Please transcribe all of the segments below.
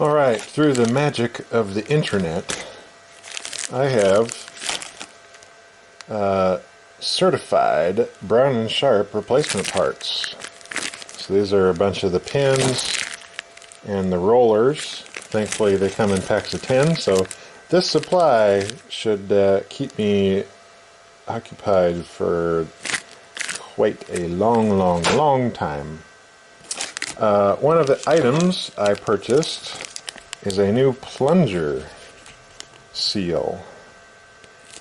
Alright, through the magic of the internet, I have certified Brown & Sharp replacement parts. So these are a bunch of the pins and the rollers. Thankfully they come in packs of 10, so this supply should keep me occupied for quite a long time. One of the items I purchased is a new plunger seal.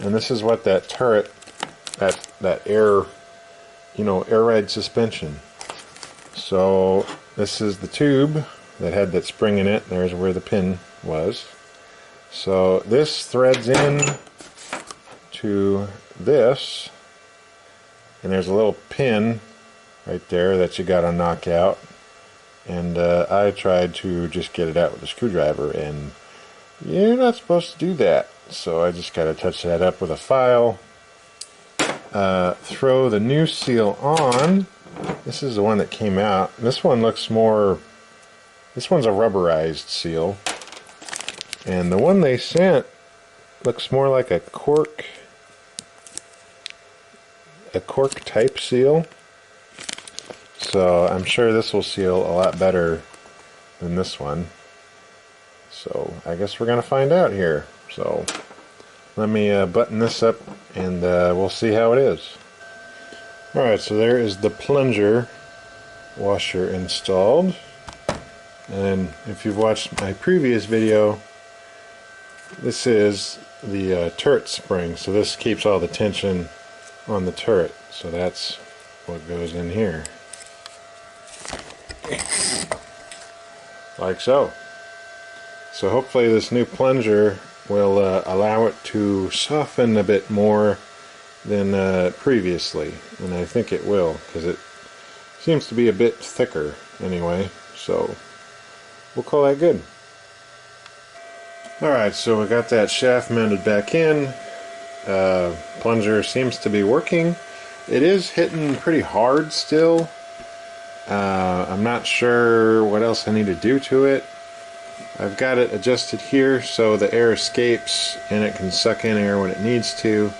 And this is what that turret, that air ride suspension. So this is the tube that had that spring in it. There's where the pin was. So this threads in to this, and there's a little pin right there that you gotta knock out. And I tried to just get it out with a screwdriver, and you're not supposed to do that. So I just gotta touch that up with a file. Throw the new seal on. This is the one that came out. This one looks more, this one's a rubberized seal. And the one they sent looks more like a cork type seal. So I'm sure this will seal a lot better than this one. So I guess we're going to find out here. So let me button this up and we'll see how it is. Alright, so there is the plunger washer installed. And if you've watched my previous video, this is the turret spring. So this keeps all the tension on the turret. So that's what goes in here. Like so. So hopefully this new plunger will allow it to soften a bit more than previously, and I think it will, because it seems to be a bit thicker anyway, so we'll call that good. Alright, so we got that shaft mounted back in. Plunger seems to be working. It is hitting pretty hard still. I'm not sure what else I need to do to it. I've got it adjusted here so the air escapes and it can suck in air when it needs to,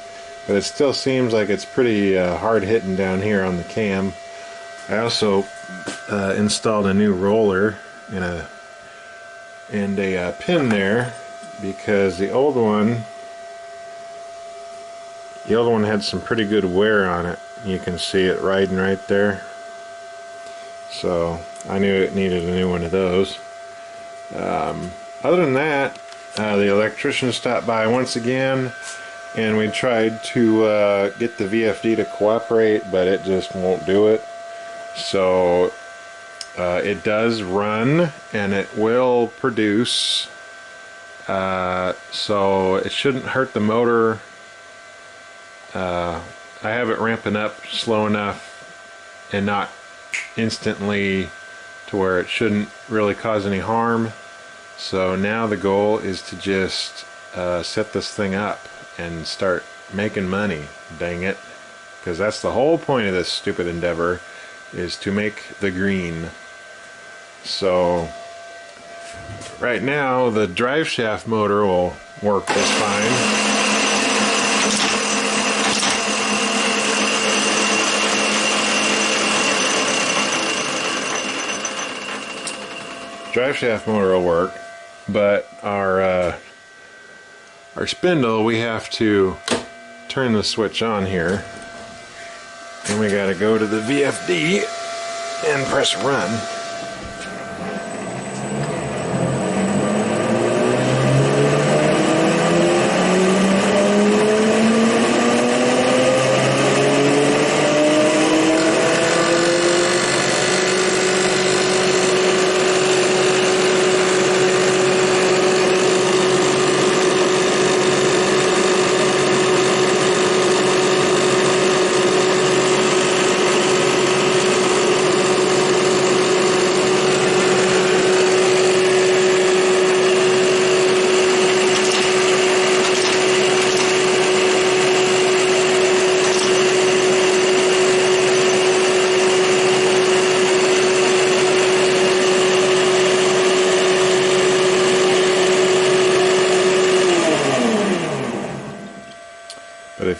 but it still seems like it's pretty hard hitting down here on the cam. I also installed a new roller and a pin there, because the old one had some pretty good wear on it. You can see it riding right there. So I knew it needed a new one of those. Other than that, the electrician stopped by once again, and we tried to get the VFD to cooperate, but it just won't do it. So it does run and it will produce, so it shouldn't hurt the motor. I have it ramping up slow enough and not instantly to where it shouldn't really cause any harm. So now the goal is to just set this thing up and start making money, dang it, because that's the whole point of this stupid endeavor, is to make the green. So right now the drive shaft motor will work just fine. Drive shaft motor will work, but our spindle, we have to turn the switch on here, and we got to go to the VFD and press run.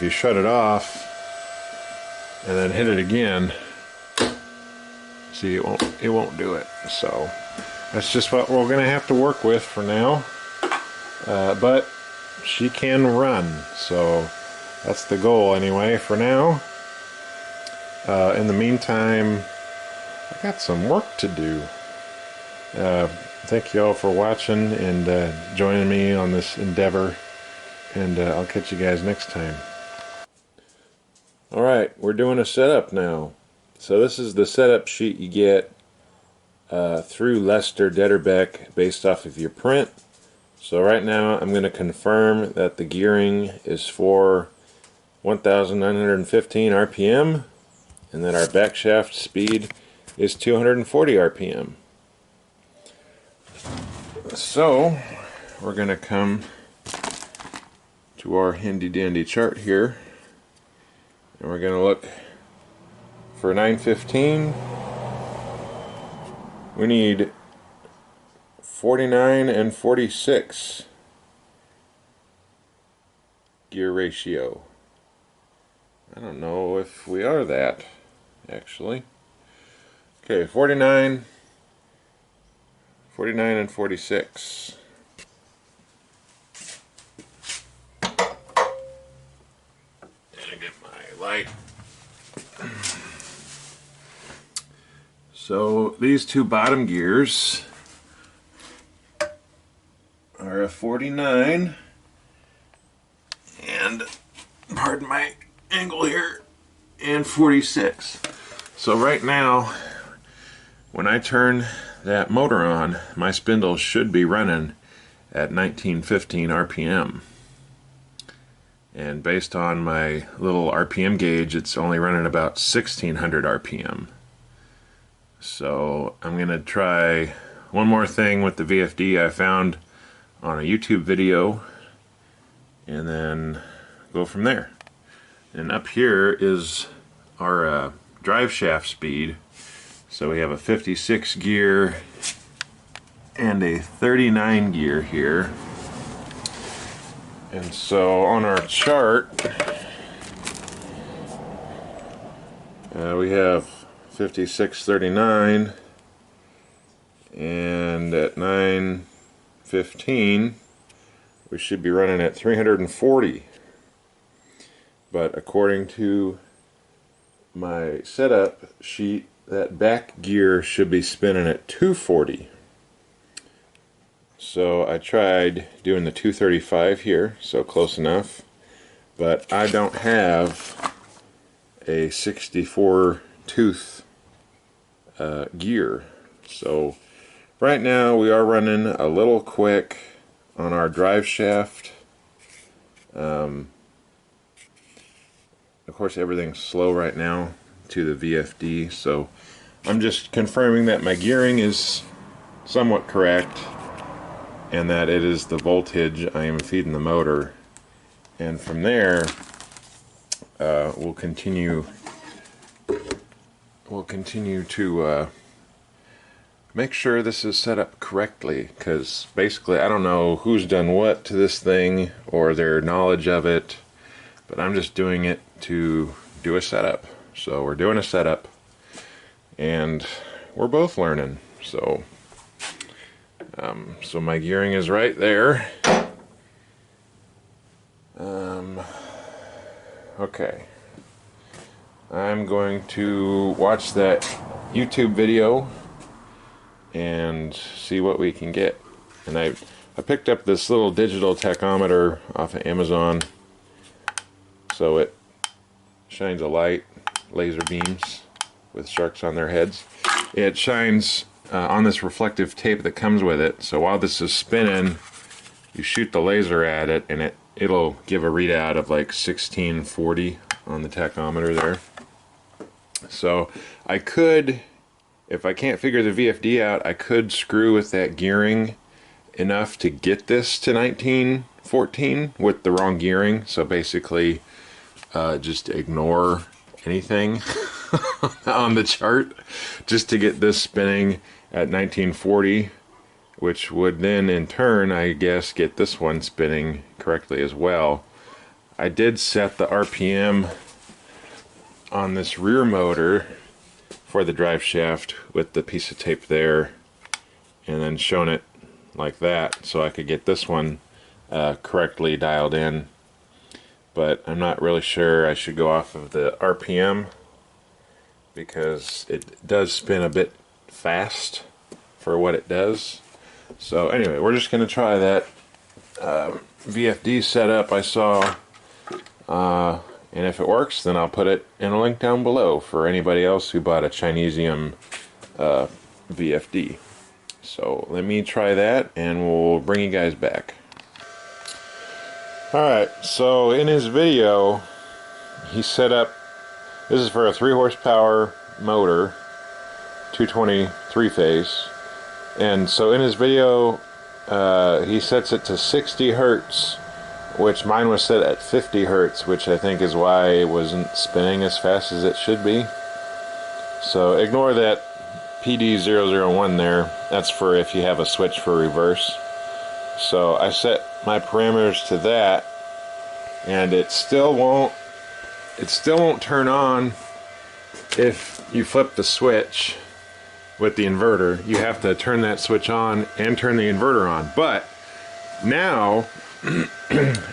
if you shut it off and then hit it again, see, it won't do it. So that's just what we're gonna have to work with for now. But she can run, so that's the goal anyway for now. In the meantime, I got some work to do. Thank you all for watching and joining me on this endeavor, and I'll catch you guys next time. Alright, we're doing a setup now. So this is the setup sheet you get through Lester Detterbeck based off of your print. So right now I'm going to confirm that the gearing is for 1915 RPM and that our back shaft speed is 240 RPM. So we're going to come to our handy dandy chart here, and we're going to look for 915. We need 49 and 46 gear ratio. I don't know if we are that, actually. Okay, 49 and 46. And I get my light. So these two bottom gears are a 49 and, pardon my angle here, and 46. So right now, when I turn that motor on, my spindle should be running at 1915 RPM. And based on my little RPM gauge, it's only running about 1600 RPM. So I'm going to try one more thing with the VFD I found on a YouTube video, and then go from there. And up here is our drive shaft speed. So we have a 56 gear and a 39 gear here. And so on our chart, we have 5639, and at 915 we should be running at 340. But according to my setup sheet, that back gear should be spinning at 240. So I tried doing the 235 here, so close enough, but I don't have a 64 tooth gear. So right now we are running a little quick on our drive shaft. Of course everything's slow right now to the VFD, so I'm just confirming that my gearing is somewhat correct and that it is the voltage I am feeding the motor. And from there we'll continue to make sure this is set up correctly, because basically I don't know who's done what to this thing or their knowledge of it, but I'm just doing it to do a setup. So we're doing a setup and we're both learning. So so my gearing is right there. Okay, I'm going to watch that YouTube video and see what we can get. And I picked up this little digital tachometer off of Amazon, so it shines a light, laser beams with sharks on their heads. It shines on this reflective tape that comes with it, so while this is spinning you shoot the laser at it and it'll give a readout of like 1640 on the tachometer there. So I could, if I can't figure the VFD out, I could screw with that gearing enough to get this to 1914 with the wrong gearing. So basically just ignore anything on the chart just to get this spinning at 1940, which would then in turn, I guess, get this one spinning correctly as well. I did set the RPM on this rear motor for the drive shaft with the piece of tape there, and then shown it like that so I could get this one correctly dialed in. But I'm not really sure I should go off of the RPM because it does spin a bit fast for what it does. So anyway, we're just going to try that VFD setup I saw, and if it works, then I'll put it in a link down below for anybody else who bought a Chinese VFD. So let me try that and we'll bring you guys back. Alright, so in his video he set up, this is for a 3 horsepower motor, 220 3-phase, and so in his video he sets it to 60 hertz, which mine was set at 50 hertz, which I think is why it wasn't spinning as fast as it should be. So ignore that PD001 there, that's for if you have a switch for reverse. So I set my parameters to that, and it still won't turn on if you flip the switch with the inverter. You have to turn that switch on and turn the inverter on. But now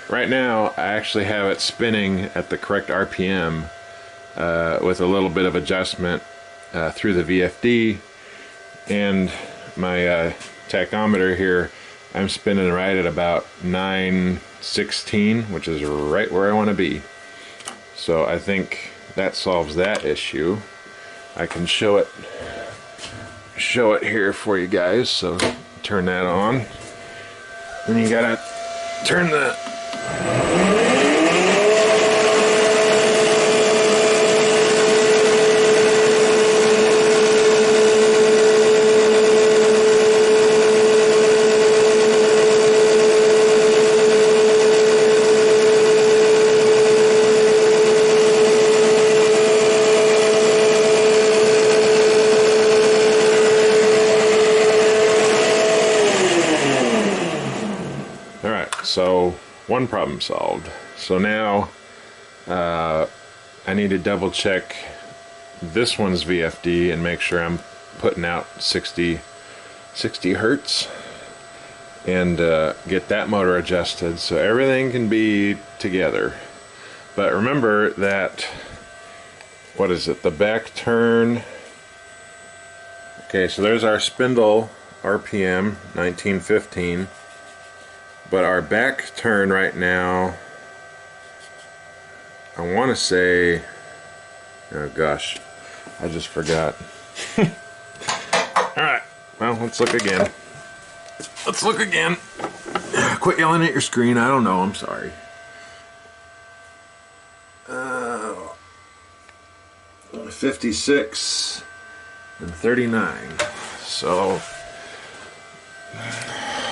right now I actually have it spinning at the correct RPM with a little bit of adjustment through the VFD, and my tachometer here, I'm spinning right at about 916, which is right where I want to be. So I think that solves that issue. I can show it here for you guys. So turn that on. Then you gotta turn the So one problem solved. So now I need to double check this one's VFD and make sure I'm putting out 60 hertz and get that motor adjusted so everything can be together. But remember that, what is it, the back turn. Okay, so there's our spindle RPM 1915. But our back turn right now, I want to say, oh gosh, I just forgot. Alright, well, let's look again. Let's look again. Quit yelling at your screen, I don't know, I'm sorry. 56 and 39. So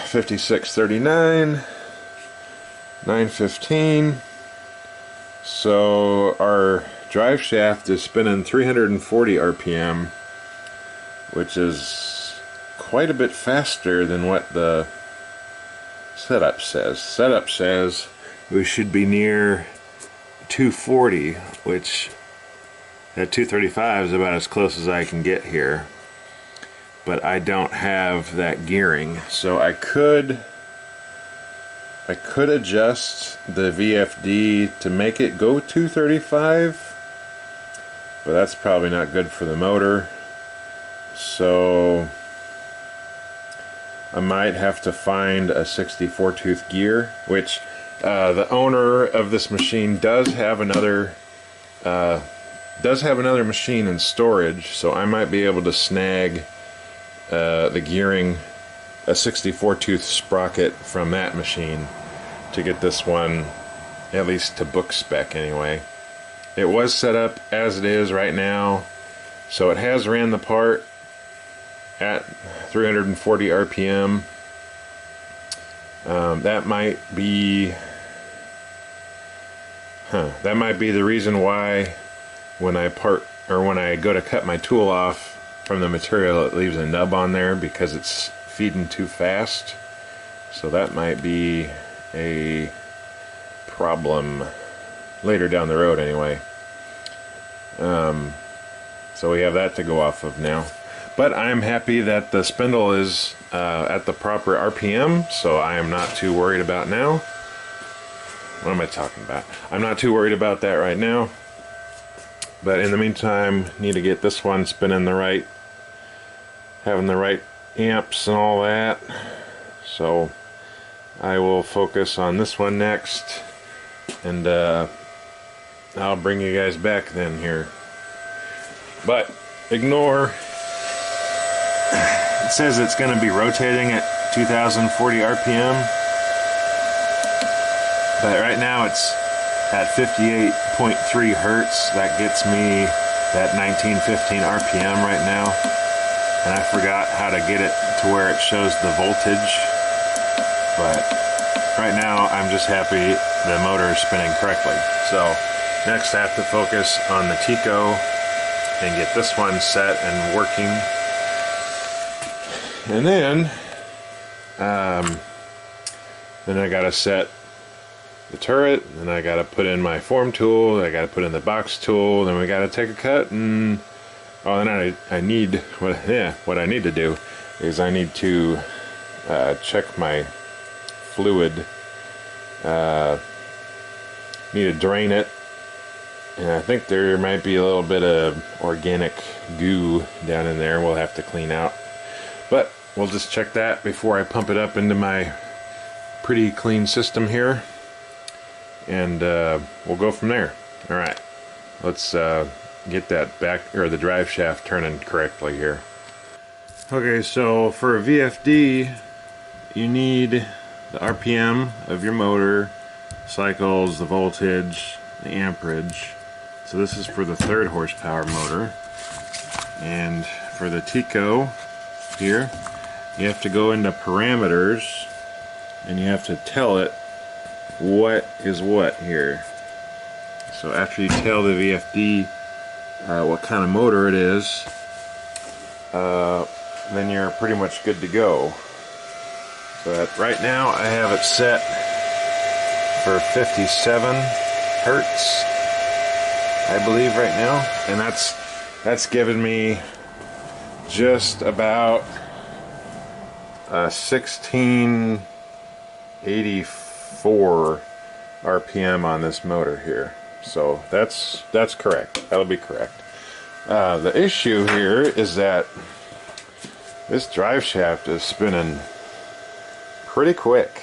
5639, 915. So our drive shaft is spinning 340 RPM, which is quite a bit faster than what the setup says. Setup says we should be near 240, which at 235 is about as close as I can get here. But I don't have that gearing, so I could adjust the VFD to make it go 235, but that's probably not good for the motor. So I might have to find a 64 tooth gear, which the owner of this machine does have another machine in storage, so I might be able to snag the gearing, a 64 tooth sprocket from that machine to get this one at least to book spec anyway. It was set up as it is right now, so it has ran the part at 340 RPM. That might be the reason why when I go to cut my tool off from the material, it leaves a nub on there because it's feeding too fast. So that might be a problem. later down the road anyway. So we have that to go off of now. But I'm happy that the spindle is at the proper RPM, so I am not too worried about now. What am I talking about? I'm not too worried about that right now. But in the meantime, need to get this one spinning having the right amps and all that. So I will focus on this one next, and I'll bring you guys back then here. But ignore, it says it's going to be rotating at 2040 RPM, but right now it's at 58.3 hertz. That gets me that 1915 RPM right now, and I forgot how to get it to where it shows the voltage, but right now I'm just happy the motor is spinning correctly. So next I have to focus on the Tacho and get this one set and working, and then I gotta set the turret, and I gotta put in my form tool, I gotta put in the box tool, then we gotta take a cut, and then I need what I need to do is I need to check my fluid. Need to drain it, and I think there might be a little bit of organic goo down in there we'll have to clean out, but we'll just check that before I pump it up into my pretty clean system here, and we'll go from there. Alright, let's get that the drive shaft turning correctly here. Okay, so for a VFD you need the RPM of your motor, cycles, the voltage, the amperage. So this is for the 3rd horsepower motor. And for the Tacho here, you have to go into parameters and you have to tell it what is what here. So after you tell the VFD what kind of motor it is, then you're pretty much good to go. But right now I have it set for 57 hertz, I believe right now, and that's given me just about 1684 RPM on this motor here. So that's correct. That'll be correct. The issue here is that this drive shaft is spinning pretty quick,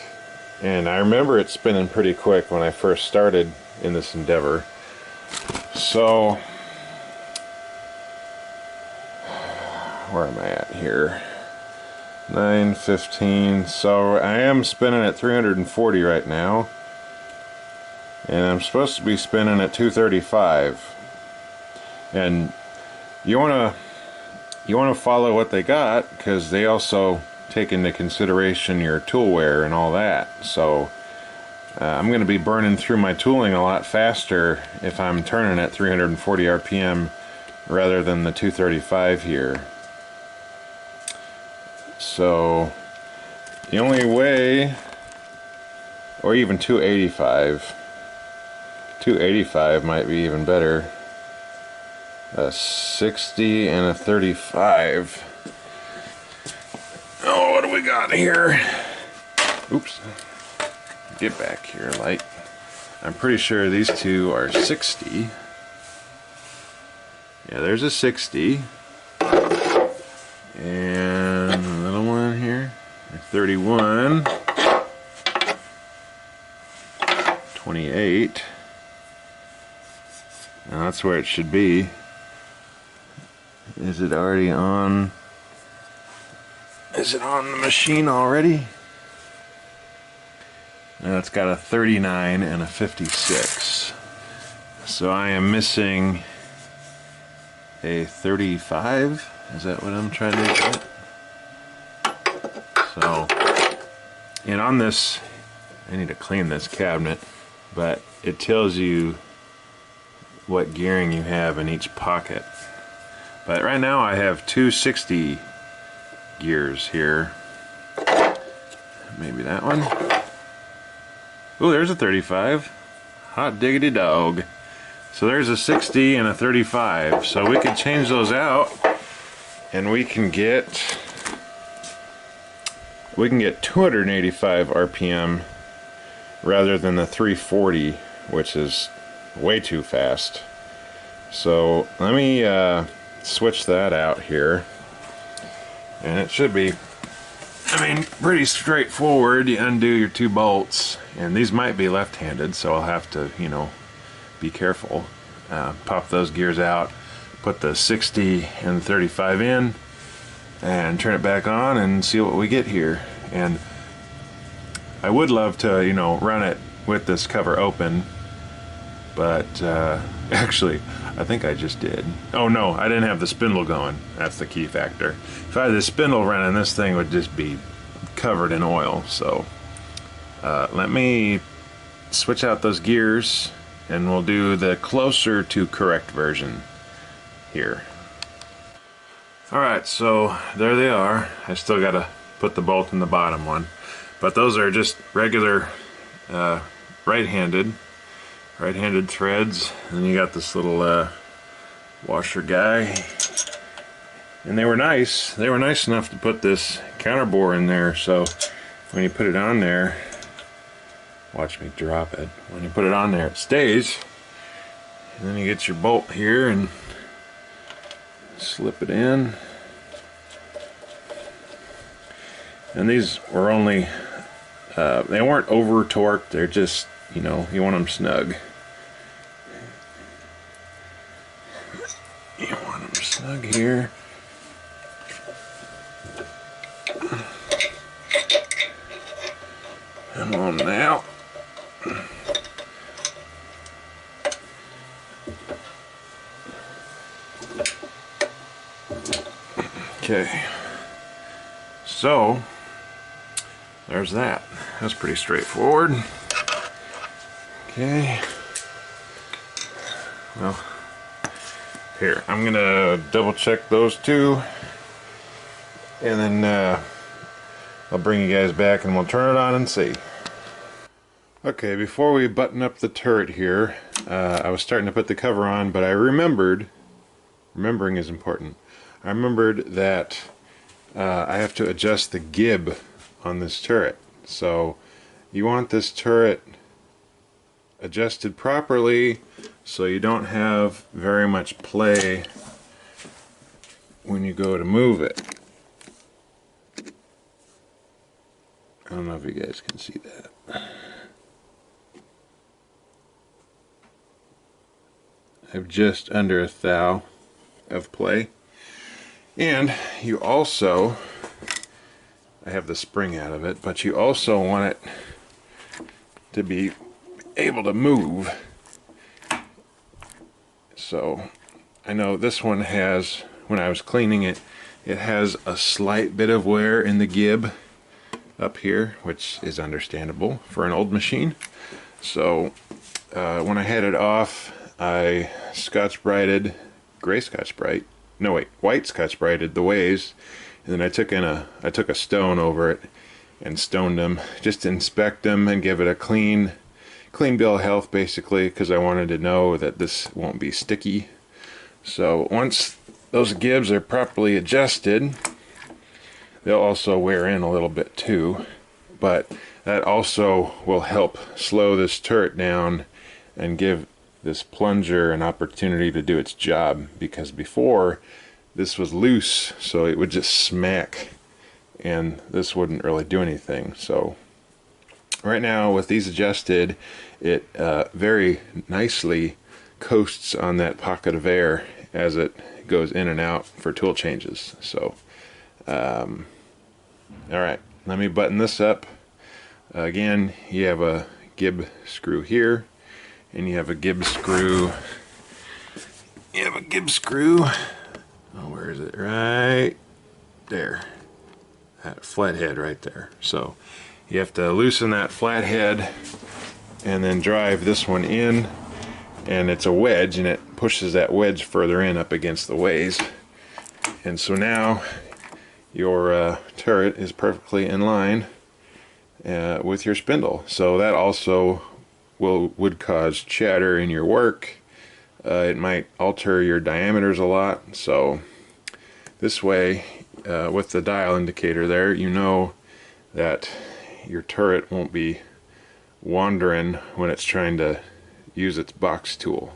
and I remember it spinning pretty quick when I first started in this endeavor. So where am I at here? 915. So I am spinning at 340 right now, and I'm supposed to be spinning at 235. And you want to follow what they got, because they also take into consideration your tool wear and all that. So I'm going to be burning through my tooling a lot faster if I'm turning at 340 RPM rather than the 235 here. So the only way, or even 285 might be even better. A 60 and a 35. Oh, what do we got here? Oops. Get back here, light. I'm pretty sure these two are 60. Yeah, there's a 60. And a little one here. A 31. 28. Now that's where it should be. Is it already on? Is it on the machine already? Now it's got a 39 and a 56. So I am missing a 35. Is that what I'm trying to get? So, and on this, I need to clean this cabinet, but it tells you what gearing you have in each pocket. But right now I have 260 gears here. Maybe that one. Oh, there's a 35. Hot diggity dog. So there's a 60 and a 35. So we can change those out and we can get 285 RPM rather than the 340, which is way too fast. So let me switch that out here. And it should be, I mean, pretty straightforward. You undo your 2 bolts, and these might be left-handed, so I'll have to, you know, be careful. Pop those gears out, put the 60 and 35 in, and turn it back on and see what we get here. And I would love to, you know, run it with this cover open, but actually, I think I just did. Oh no, I didn't have the spindle going. That's the key factor. If I had the spindle running, this thing would just be covered in oil. So let me switch out those gears and we'll do the closer to correct version here. Alright, so there they are. I still gotta put the bolt in the bottom one, but those are just regular right-handed threads, and then you got this little washer guy, and they were nice enough to put this counter bore in there, so when you put it on there, watch me drop it, when you put it on there it stays, and then you get your bolt here and slip it in. And these were only they weren't over torqued, they're just, you know, you want them snug. You want them snug here. Come on now. Okay. So, there's that. That's pretty straightforward. Okay. Well, here, I'm gonna double check those two, and then I'll bring you guys back and we'll turn it on and see. Okay, before we button up the turret here, I was starting to put the cover on, but I remembered, remembering is important, I remembered that I have to adjust the gib on this turret. So you want this turret adjusted properly so you don't have very much play when you go to move it. I don't know if you guys can see that. I have just under a thou of play. And you also, I have the spring out of it, but you also want it to be able to move. So I know this one has, when I was cleaning it, it has a slight bit of wear in the gib up here, which is understandable for an old machine. So when I had it off, I Scotch-Brighted, gray Scotch-Brite, no wait, white Scotch-Brighted the ways, and then I took a stone over it and stoned them just to inspect them and give it a clean bill of health, basically, because I wanted to know that this won't be sticky. So once those gibs are properly adjusted, they'll also wear in a little bit too, but that also will help slow this turret down and give this plunger an opportunity to do its job, because before this was loose, so it would just smack and this wouldn't really do anything. So right now with these adjusted, it very nicely coasts on that pocket of air as it goes in and out for tool changes. So alright, let me button this up. Again, you have a gib screw here, and you have a gib screw. Oh, where is it? Right there. That flathead right there. So you have to loosen that flathead and then drive this one in, and it's a wedge, and it pushes that wedge further in up against the ways. And so now your turret is perfectly in line with your spindle. So that also would cause chatter in your work. It might alter your diameters a lot. So this way, with the dial indicator there, you know that your turret won't be wandering when it's trying to use its box tool.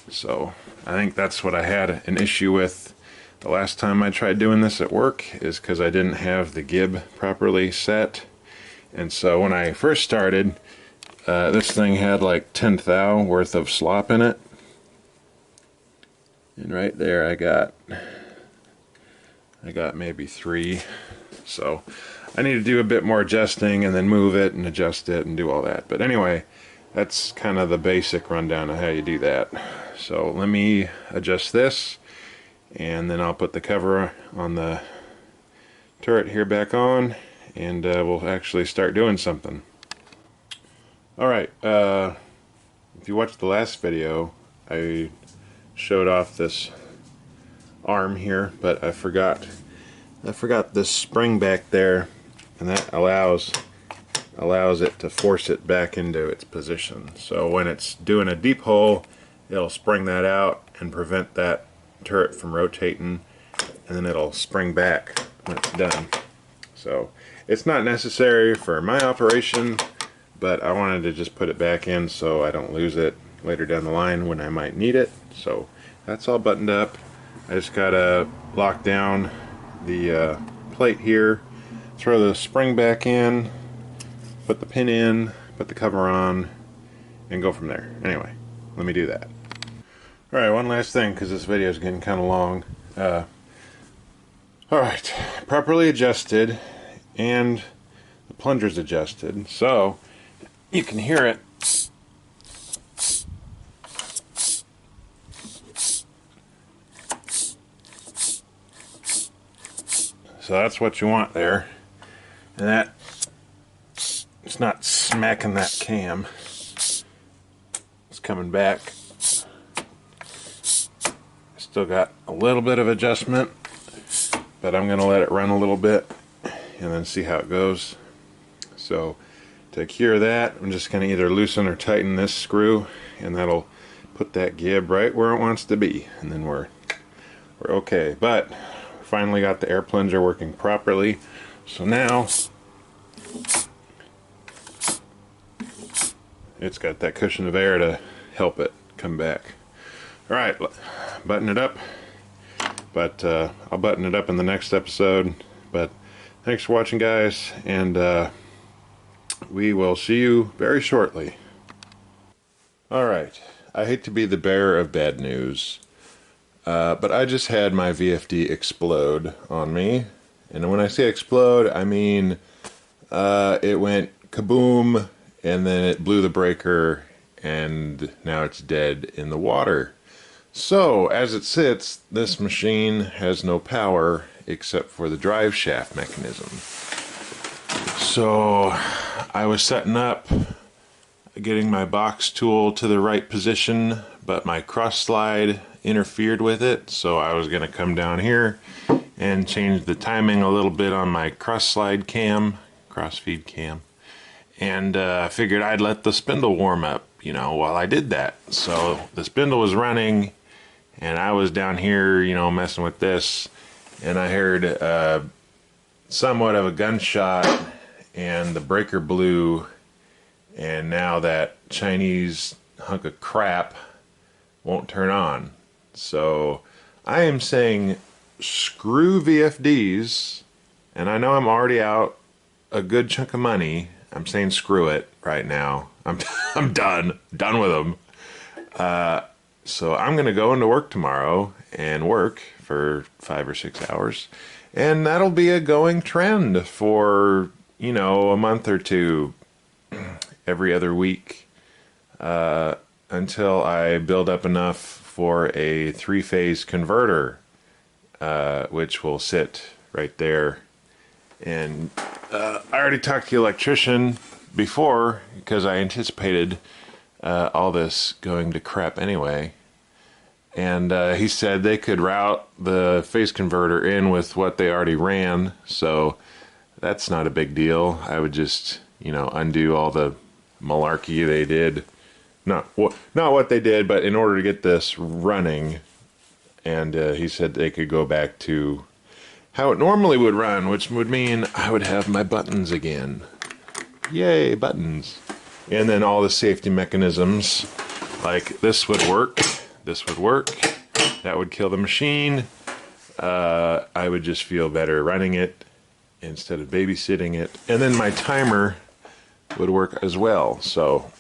So I think that's what I had an issue with the last time I tried doing this at work, is because I didn't have the gib properly set. And so when I first started, this thing had like 10 thou worth of slop in it. And right there I got maybe 3. So I need to do a bit more adjusting and then move it and adjust it and do all that. But anyway, that's kind of the basic rundown of how you do that. So let me adjust this, and then I'll put the cover on the turret here back on, and we'll actually start doing something. Alright, if you watched the last video, I showed off this arm here, but I forgot this spring back there, and that allows it to force it back into its position. So when it's doing a deep hole, it'll spring that out and prevent that turret from rotating, and then it'll spring back when it's done. So it's not necessary for my operation, but I wanted to just put it back in so I don't lose it later down the line when I might need it. So that's all buttoned up. I just gotta lock down the plate here, throw the spring back in, put the pin in, put the cover on, and go from there. Anyway, let me do that. Alright, one last thing, because this video is getting kind of long. Alright, properly adjusted, and the plunger's adjusted, so you can hear it. So that's what you want there. And that, it's not smacking that cam. It's coming back. Still got a little bit of adjustment, but I'm going to let it run a little bit and then see how it goes. So to cure that, I'm just going to either loosen or tighten this screw, and that'll put that gib right where it wants to be, and then we're okay. But finally got the air plunger working properly, so now it's got that cushion of air to help it come back. Alright, button it up, but I'll button it up in the next episode. But thanks for watching, guys, and we will see you very shortly. Alright, I hate to be the bearer of bad news, but I just had my VFD explode on me. And when I say explode, I mean it went kaboom, and then it blew the breaker, and now it's dead in the water. So, as it sits, this machine has no power except for the drive shaft mechanism. So, I was setting up, getting my box tool to the right position, but my cross slide interfered with it, so I was going to come down here and change the timing a little bit on my cross slide cam, crossfeed cam, and I figured I'd let the spindle warm up, you know, while I did that. So the spindle was running, and I was down here, you know, messing with this, and I heard somewhat of a gunshot, and the breaker blew, and now that Chinese hunk of crap won't turn on. So I am saying screw VFDs, and I know I'm already out a good chunk of money. I'm saying screw it right now. I'm done with them. So I'm going to go into work tomorrow and work for 5 or 6 hours. And that'll be a going trend for, you know, a month or two, every other week, until I build up enough for a 3-phase converter, which will sit right there. And I already talked to the electrician before, because I anticipated all this going to crap anyway. And he said they could route the phase converter in with what they already ran, so that's not a big deal. I would just, you know, undo all the malarkey they did. Not what they did, but in order to get this running, and he said they could go back to how it normally would run, which would mean I would have my buttons again. Yay, buttons. And then all the safety mechanisms, like this would work, that would kill the machine. I would just feel better running it instead of babysitting it. And then my timer would work as well. So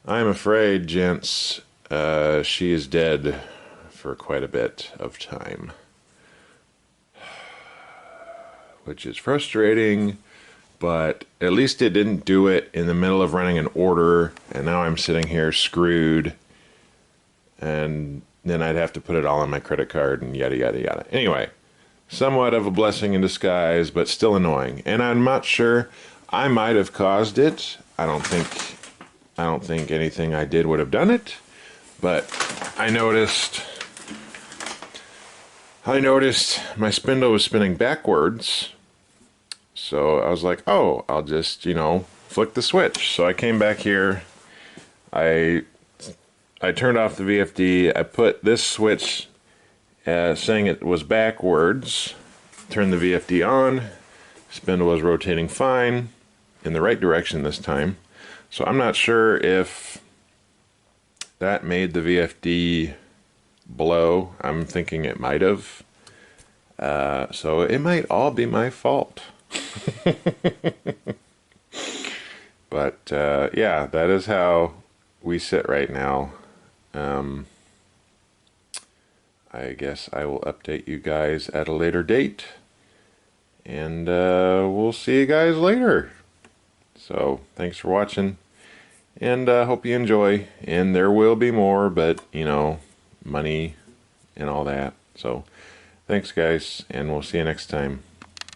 I'm afraid, gents, she is dead for quite a bit of time, which is frustrating, but at least it didn't do it in the middle of running an order, and now I'm sitting here screwed, and then I'd have to put it all on my credit card and yada yada yada. Anyway, somewhat of a blessing in disguise, but still annoying, and I'm not sure. I might have caused it. I don't think anything I did would have done it, but I noticed my spindle was spinning backwards. So I was like, oh, I'll just, flick the switch. So I came back here. I turned off the VFD. I put this switch saying it was backwards. Turned the VFD on. Spindle was rotating fine in the right direction this time. So I'm not sure if that made the VFD blow. I'm thinking it might have. So it might all be my fault. But yeah, that is how we sit right now. I guess I will update you guys at a later date, and we'll see you guys later. So thanks for watching, and hope you enjoy. And there will be more, but money and all that. So thanks guys, and we'll see you next time.